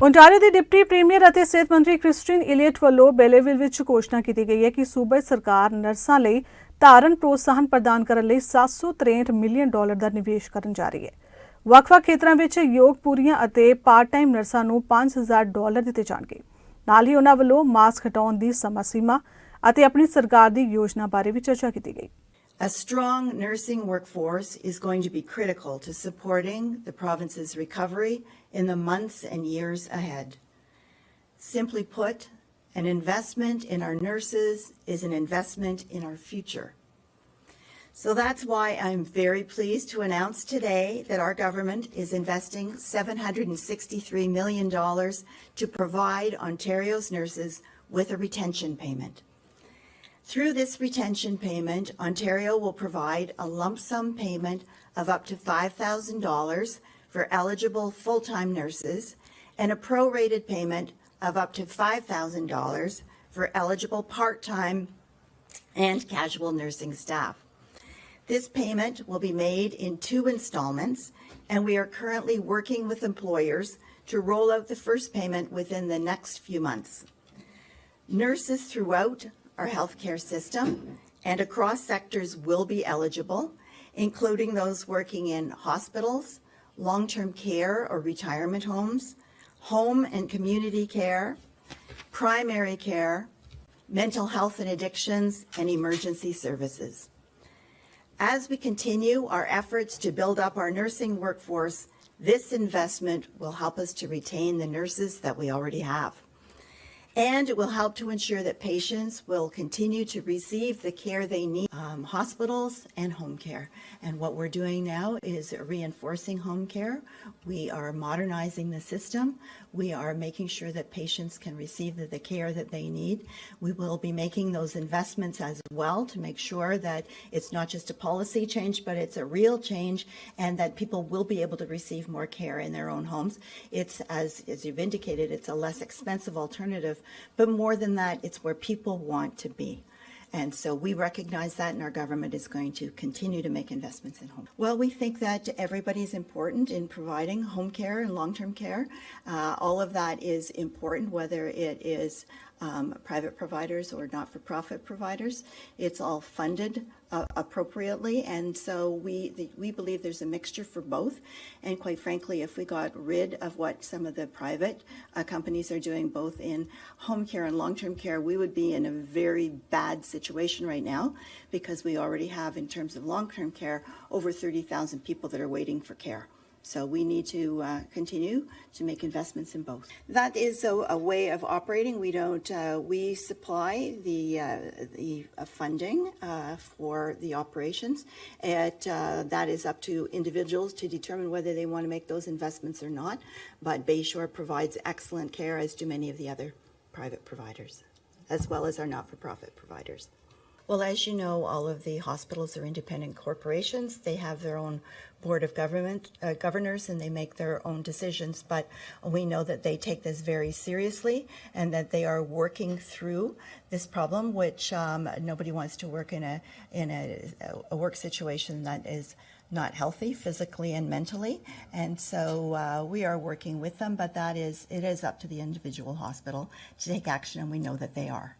Ontario के deputy premiere और सेहत मंत्री क्रिस्टीन इलियट वालों बेलेविल विच घोषणा की गई है कि सूबे सरकार नर्सां लई धारण प्रोत्साहन प्रदान करने लई $763 मिलियन का निवेश करन जा रही है। ਵੱਖ-ਵੱਖ ਖੇਤਰਾਂ ਵਿੱਚ ਯੋਗ ਪੂਰੀਆਂ ਅਤੇ ਪਾਰਟ ਟਾਈਮ ਨਰਸਾਂ ਨੂੰ $5000 ਦਿੱਤੇ ਜਾਣਗੇ। ਨਾਲ ਹੀ ਉਹਨਾਂ ਵੱਲੋਂ ਮਾਸਕ ਹਟਾਉਣ ਦੀ ਸਮਾਂ ਸੀਮਾ ਅਤੇ ਆਪਣੀ ਸਰਕਾਰ ਦੀ ਯੋਜਨਾ ਬਾਰੇ ਵੀ ਚਰਚਾ ਕੀਤੀ ਗਈ। A strong nursing workforce is going to be critical to supporting the province's recovery in the months and years ahead. Simply put, an investment in our nurses is an investment in our future. So that's why I'm very pleased to announce today that our government is investing $763 million to provide Ontario's nurses with a retention payment. Through this retention payment, Ontario will provide a lump sum payment of up to $5,000 for eligible full-time nurses and a prorated payment of up to $5,000 for eligible part-time and casual nursing staff. This payment will be made in 2 installments, and we are currently working with employers to roll out the first payment within the next few months. Nurses throughout our healthcare system and across sectors will be eligible, including those working in hospitals, long-term care or retirement homes, home and community care, primary care, mental health and addictions, and emergency services. As we continue our efforts to build up our nursing workforce, this investment will help us to retain the nurses that we already have. And it will help to ensure that patients will continue to receive the care they need, hospitals and home care. And what we're doing now is reinforcing home care. We are modernizing the system. We are making sure that patients can receive the care that they need. We will be making those investments as well to make sure that it's not just a policy change, but it's a real change and that people will be able to receive more care in their own homes. It's, as you've indicated, it's a less expensive alternative. But more than that, it's where people want to be. And so we recognize that, and our government is going to continue to make investments in home. Well, we think that everybody is important in providing home care and long-term care. All of that is important, whether it is private providers or not-for-profit providers. It's all funded appropriately, and so we believe there's a mixture for both. And quite frankly, if we got rid of what some of the private companies are doing, both in home care and long-term care, we would be in a very bad situation right now, because we already have, in terms of long-term care, over 30,000 people that are waiting for care. So we need to continue to make investments in both. That is a way of operating. We supply the funding for the operations. That is up to individuals to determine whether they want to make those investments or not. But Bayshore provides excellent care, as do many of the other private providers, as well as our not-for-profit providers. Well, as you know, all of the hospitals are independent corporations. They have their own board of governors, and they make their own decisions. But we know that they take this very seriously and that they are working through this problem, which nobody wants to work in a work situation that is not healthy physically and mentally. And so we are working with them, but it is up to the individual hospital to take action, and we know that they are.